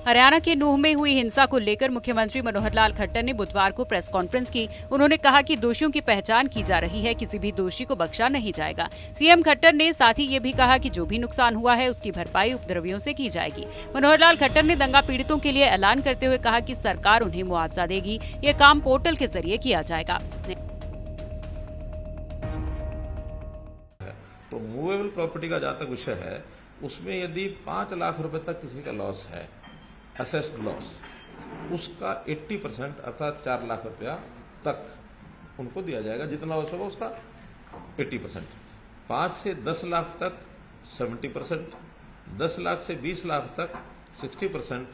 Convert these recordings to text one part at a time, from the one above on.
हरियाणा के नूंह में हुई हिंसा को लेकर मुख्यमंत्री मनोहर लाल खट्टर ने बुधवार को प्रेस कॉन्फ्रेंस की। उन्होंने कहा कि दोषियों की पहचान की जा रही है, किसी भी दोषी को बख्शा नहीं जाएगा। सीएम खट्टर ने साथ ही ये भी कहा कि जो भी नुकसान हुआ है उसकी भरपाई उपद्रवियों से की जाएगी। मनोहर लाल खट्टर ने दंगा पीड़ितों के लिए ऐलान करते हुए कहा कि सरकार उन्हें मुआवजा देगी। ये काम पोर्टल के जरिए किया जाएगा। तो मूवेबल प्रॉपर्टी का जहां तक विषय है, उसमें यदि 5 लाख रुपए तक किसी का लॉस है, असेस्ड लॉस, उसका 80% अर्थात 4 लाख रुपया तक उनको दिया जाएगा। जितना लॉस होगा उसका 80%। 5 से 10 लाख तक 70%, 10 लाख से 20 लाख तक 60%,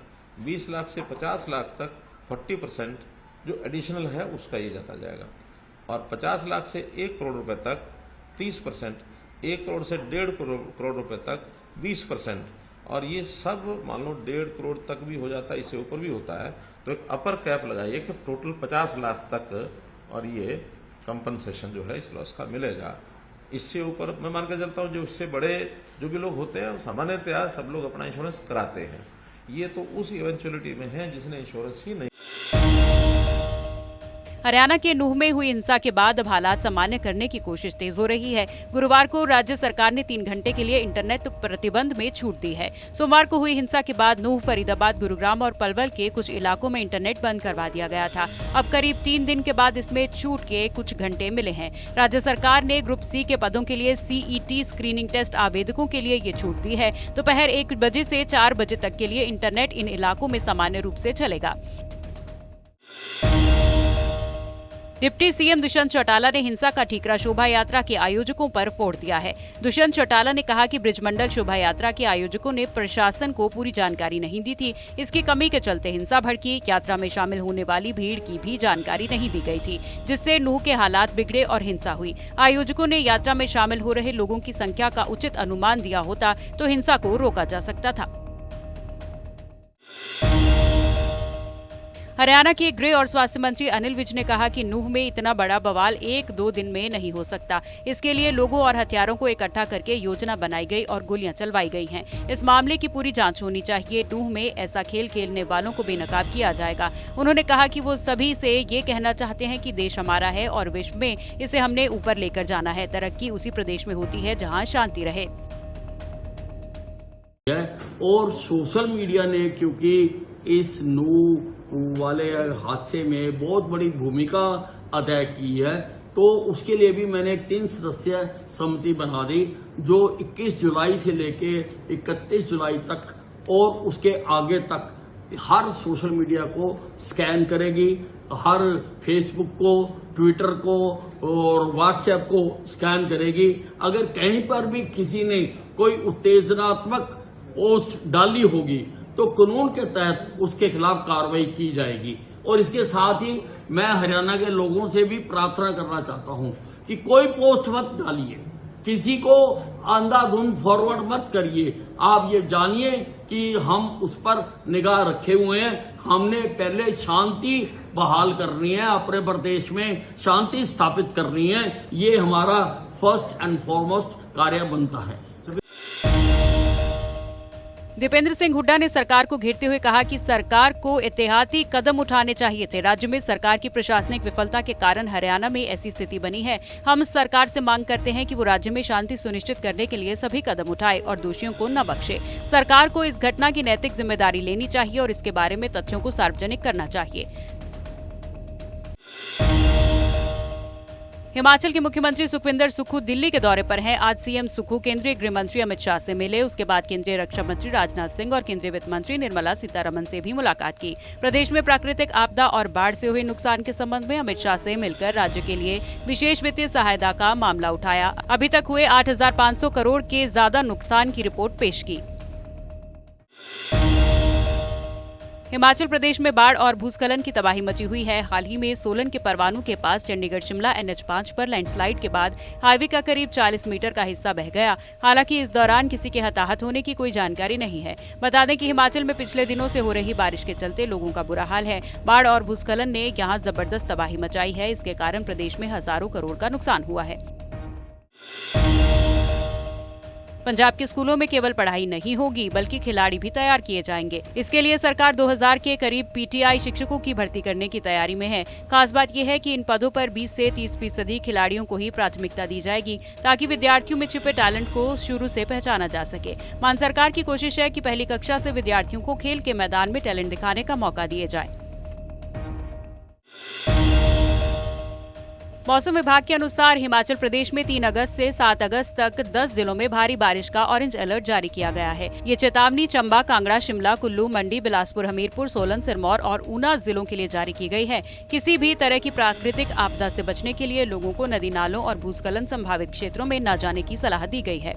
20 लाख से 50 लाख तक 40% जो एडिशनल है उसका ये जाता जाएगा। और 50 लाख से 1 करोड़ रुपए तक 30%, 1 करोड़ से 1.5 करोड़ रुपए तक 20%, और ये सब मान लो 1.5 करोड़ तक भी हो जाता है, इससे ऊपर भी होता है, तो एक अपर कैप लगाइए कि टोटल 50 लाख तक और ये कंपनसेशन जो है इस लॉस का मिलेगा। इससे ऊपर मैं मान के चलता हूं जो इससे बड़े जो भी लोग होते हैं सामान्यतया सब लोग अपना इंश्योरेंस कराते हैं। ये तो उस इवेंचुअलिटी में है जिसने इंश्योरेंस ही नहीं। हरियाणा के नूंह में हुई हिंसा के बाद अब हालात सामान्य करने की कोशिश तेज हो रही है। गुरुवार को राज्य सरकार ने 3 घंटे के लिए इंटरनेट प्रतिबंध में छूट दी है। सोमवार को हुई हिंसा के बाद नूंह, फरीदाबाद, गुरुग्राम और पलवल के कुछ इलाकों में इंटरनेट बंद करवा दिया गया था। अब करीब 3 दिन के बाद इसमें छूट के कुछ घंटे मिले हैं। राज्य सरकार ने ग्रुप सी के पदों के लिए CET स्क्रीनिंग टेस्ट आवेदकों के लिए ये छूट दी है। दोपहर 1 बजे से 4 बजे तक के लिए इंटरनेट इन इलाकों में सामान्य रूप से चलेगा। डिप्टी सीएम दुष्यंत चौटाला ने हिंसा का ठीकरा शोभा यात्रा के आयोजकों पर फोड़ दिया है। दुष्यंत चौटाला ने कहा कि ब्रिजमंडल शोभा यात्रा के आयोजकों ने प्रशासन को पूरी जानकारी नहीं दी थी। इसकी कमी के चलते हिंसा भड़की। यात्रा में शामिल होने वाली भीड़ की भी जानकारी नहीं दी गई थी, जिससे नूंह के हालात बिगड़े और हिंसा हुई। आयोजकों ने यात्रा में शामिल हो रहे लोगों की संख्या का उचित अनुमान दिया होता तो हिंसा को रोका जा सकता था। हरियाणा के गृह और स्वास्थ्य मंत्री अनिल विज ने कहा कि नूंह में इतना बड़ा बवाल 1-2 दिन में नहीं हो सकता। इसके लिए लोगों और हथियारों को इकट्ठा करके योजना बनाई गई और गोलियां चलवाई गई हैं। इस मामले की पूरी जांच होनी चाहिए। नूंह में ऐसा खेल खेलने वालों को बेनकाब किया जाएगा। उन्होंने कहा कि वो सभी से ये कहना चाहते हैं कि देश हमारा है और विश्व में इसे हमने ऊपर लेकर जाना है। तरक्की उसी प्रदेश में होती है जहाँ शांति रहे। और सोशल मीडिया ने क्योंकि इस नूंह वाले हादसे में बहुत बड़ी भूमिका अदा की है, तो उसके लिए भी मैंने एक 3 सदस्यीय समिति बना दी जो 21 जुलाई से लेके 31 जुलाई तक और उसके आगे तक हर सोशल मीडिया को स्कैन करेगी, हर फेसबुक को, ट्विटर को और व्हाट्सएप को स्कैन करेगी। अगर कहीं पर भी किसी ने कोई उत्तेजनात्मक पोस्ट डाली होगी तो कानून के तहत उसके खिलाफ कार्रवाई की जाएगी। और इसके साथ ही मैं हरियाणा के लोगों से भी प्रार्थना करना चाहता हूं कि कोई पोस्ट मत डालिए, किसी को अंधाधुंध फॉरवर्ड मत करिए। आप ये जानिए कि हम उस पर निगाह रखे हुए हैं। हमने पहले शांति बहाल करनी है, अपने प्रदेश में शांति स्थापित करनी है। ये हमारा फर्स्ट एंड फॉरमोस्ट कार्य बनता है। दीपेंद्र सिंह हुड्डा ने सरकार को घेरते हुए कहा कि सरकार को एहतियाती कदम उठाने चाहिए थे। राज्य में सरकार की प्रशासनिक विफलता के कारण हरियाणा में ऐसी स्थिति बनी है। हम सरकार से मांग करते हैं कि वो राज्य में शांति सुनिश्चित करने के लिए सभी कदम उठाए और दोषियों को न बख्शे। सरकार को इस घटना की नैतिक जिम्मेदारी लेनी चाहिए और इसके बारे में तथ्यों को सार्वजनिक करना चाहिए। हिमाचल के मुख्यमंत्री सुखविंदर सुक्खू दिल्ली के दौरे पर हैं। आज सीएम सुक्खू केंद्रीय गृह मंत्री अमित शाह से मिले। उसके बाद केंद्रीय रक्षा मंत्री राजनाथ सिंह और केंद्रीय वित्त मंत्री निर्मला सीतारमण से भी मुलाकात की। प्रदेश में प्राकृतिक आपदा और बाढ़ से हुए नुकसान के संबंध में अमित शाह से मिलकर राज्य के लिए विशेष वित्तीय सहायता का मामला उठाया। अभी तक हुए 8,500 करोड़ के ज्यादा नुकसान की रिपोर्ट पेश की। हिमाचल प्रदेश में बाढ़ और भूस्खलन की तबाही मची हुई है। हाल ही में सोलन के परवाणू के पास चंडीगढ़ शिमला NH5 पर लैंडस्लाइड के बाद हाईवे का करीब 40 मीटर का हिस्सा बह गया। हालांकि इस दौरान किसी के हताहत होने की कोई जानकारी नहीं है। बता दें कि हिमाचल में पिछले दिनों से हो रही बारिश के चलते लोगों का बुरा हाल है। बाढ़ और भूस्खलन ने यहाँ जबरदस्त तबाही मचाई है। इसके कारण प्रदेश में हजारों करोड़ का नुकसान हुआ है। पंजाब के स्कूलों में केवल पढ़ाई नहीं होगी बल्कि खिलाड़ी भी तैयार किए जाएंगे। इसके लिए सरकार 2000 के करीब पीटीआई शिक्षकों की भर्ती करने की तैयारी में है। खास बात यह है कि इन पदों पर 20 से 30% खिलाड़ियों को ही प्राथमिकता दी जाएगी ताकि विद्यार्थियों में छिपे टैलेंट को शुरू से पहचाना जा सके। मान सरकार की कोशिश है कि पहली कक्षा से विद्यार्थियों को खेल के मैदान में टैलेंट दिखाने का मौका दिया जाए। मौसम विभाग के अनुसार हिमाचल प्रदेश में 3 अगस्त से 7 अगस्त तक 10 जिलों में भारी बारिश का ऑरेंज अलर्ट जारी किया गया है। ये चेतावनी चंबा, कांगड़ा, शिमला, कुल्लू, मंडी, बिलासपुर, हमीरपुर, सोलन, सिरमौर और ऊना जिलों के लिए जारी की गई है। किसी भी तरह की प्राकृतिक आपदा से बचने के लिए लोगों को नदी नालों और भूस्खलन संभावित क्षेत्रों में न जाने की सलाह दी गई है।